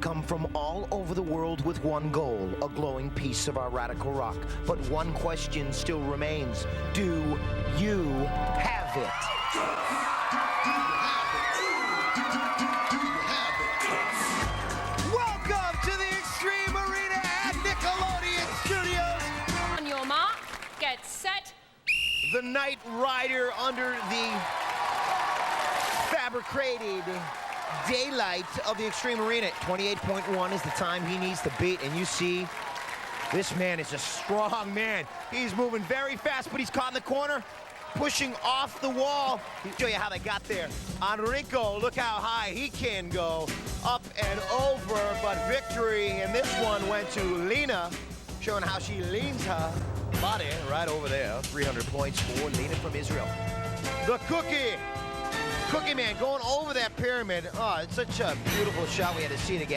come from all over the world with one goal, a glowing piece of our radical rock. But one question still remains. Do you have it? Welcome to the Extreme Arena at Nickelodeon Studios. On your mark, get set. The Knight Rider under the fabricated daylight of the Extreme Arena. 28.1 is the time he needs to beat, and you see this man is a strong man. He's moving very fast, but he's caught in the corner, pushing off the wall. I'll show you how they got there. Enrico, look how high he can go, up and over, but victory, and this one went to Lena, showing how she leans her body right over there. 300 points for Lena from Israel. The Cookie Man going over that pyramid. Oh, it's such a beautiful shot. We had to see it again.